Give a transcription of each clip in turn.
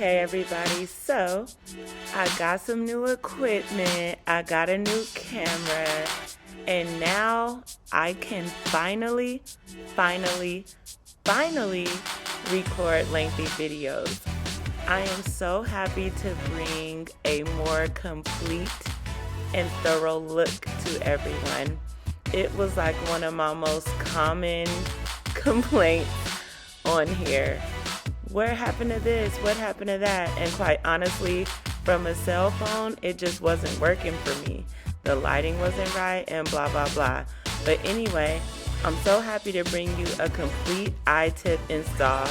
Okay, everybody, so I got some new equipment, I got a new camera, and now I can finally record lengthy videos. I am so happy to bring a more complete and thorough look to everyone. It was like one of my most common complaints on here. What happened to this? What happened to that? And quite honestly, from a cell phone, it just wasn't working for me. The lighting wasn't right and blah, blah, blah. But anyway, I'm so happy to bring you a complete ITIP install,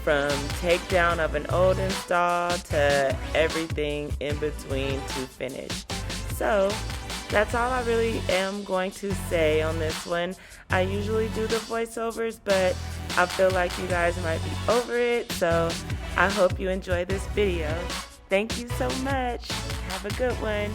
from takedown of an old install to everything in between to finish. So that's all I really am going to say on this one. I usually do the voiceovers, but I feel like you guys might be over it, so I hope you enjoy this video. Thank you so much. Have a good one.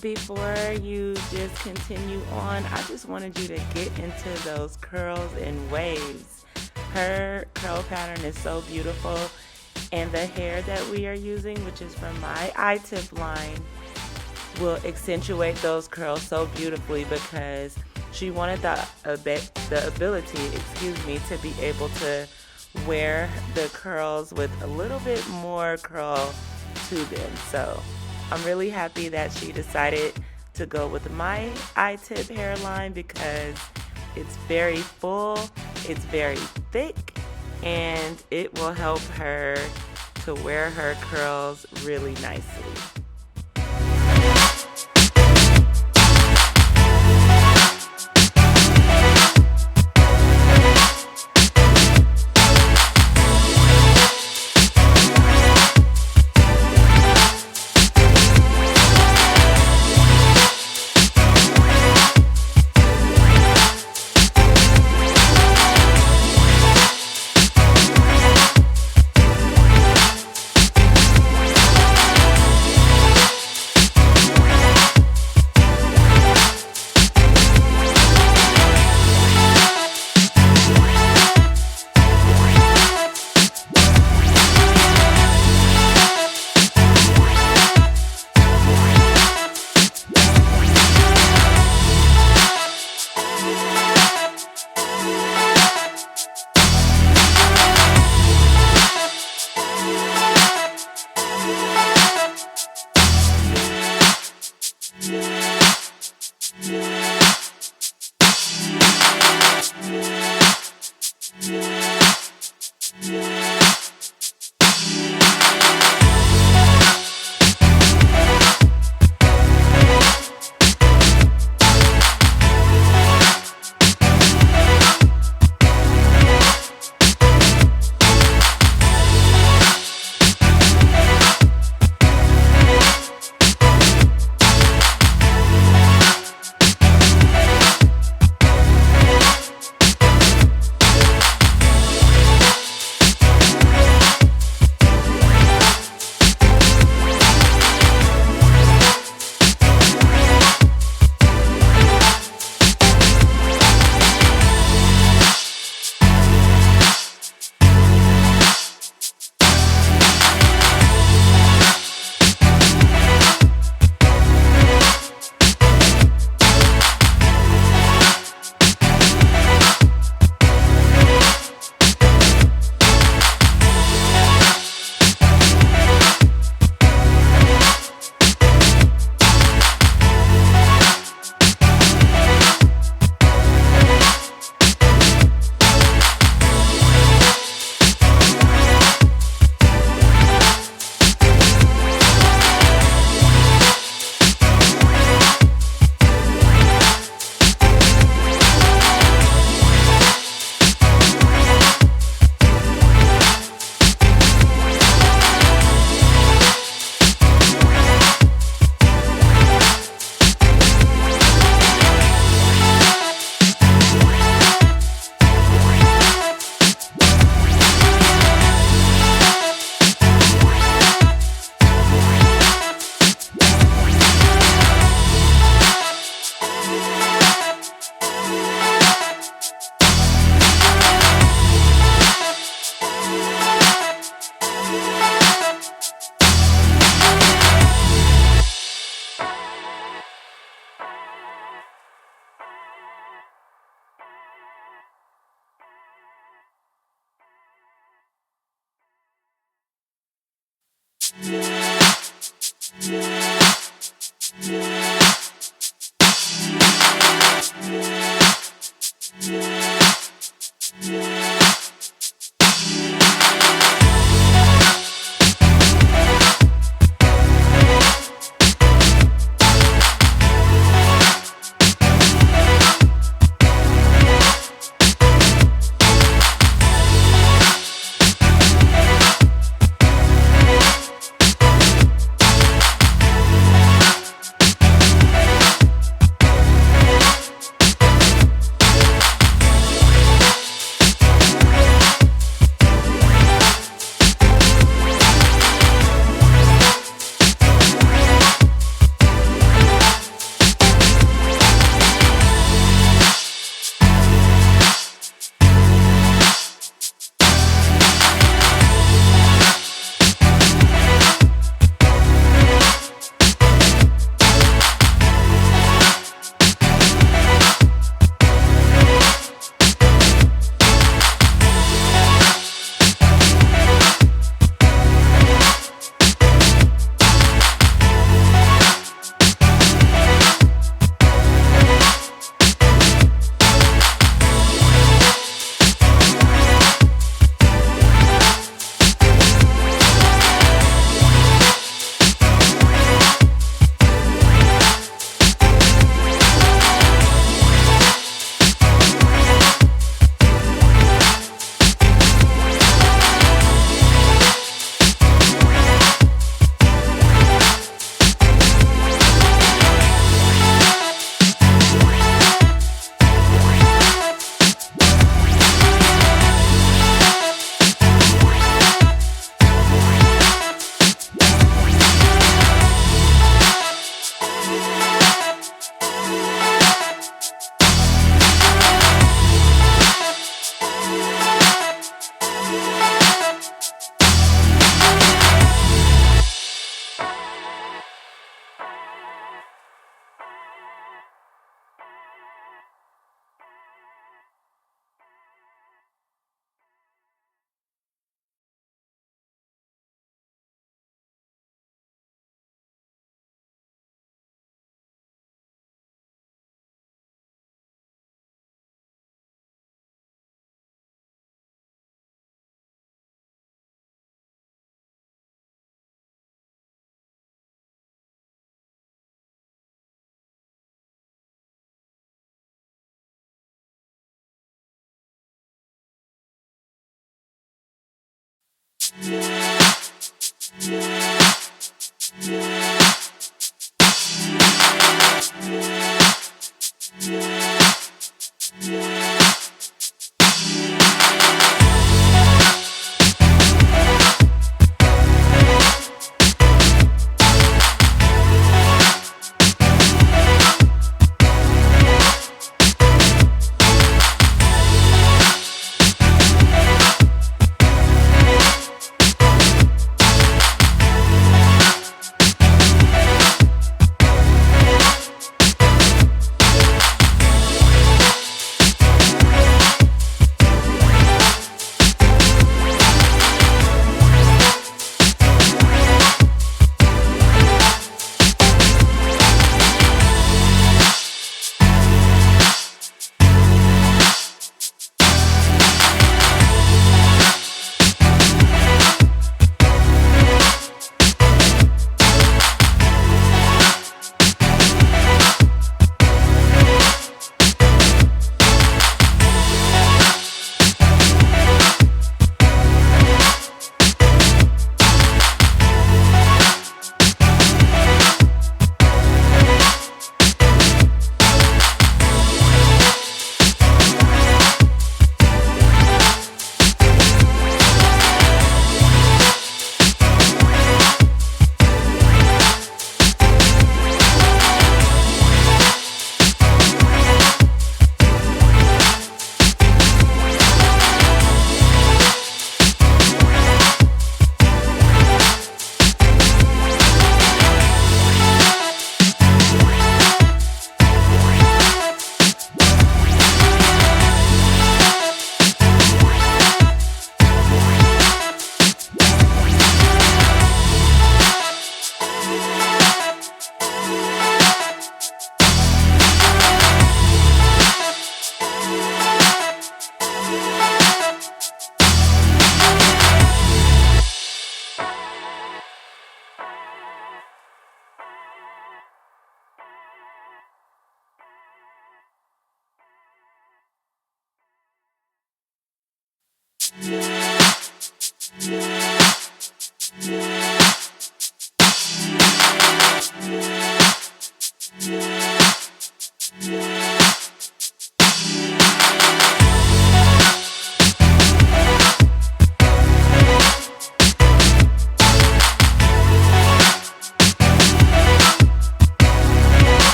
Before you just continue on, I just wanted you to get into those curls and waves. Her curl pattern is so beautiful, and the hair that we are using, which is from my ITIP line, will accentuate those curls so beautifully because she wanted the ability, to be able to wear the curls with a little bit more curl to them. So I'm really happy that she decided to go with my ITIP hairline because it's very full, it's very thick, and it will help her to wear her curls really nicely.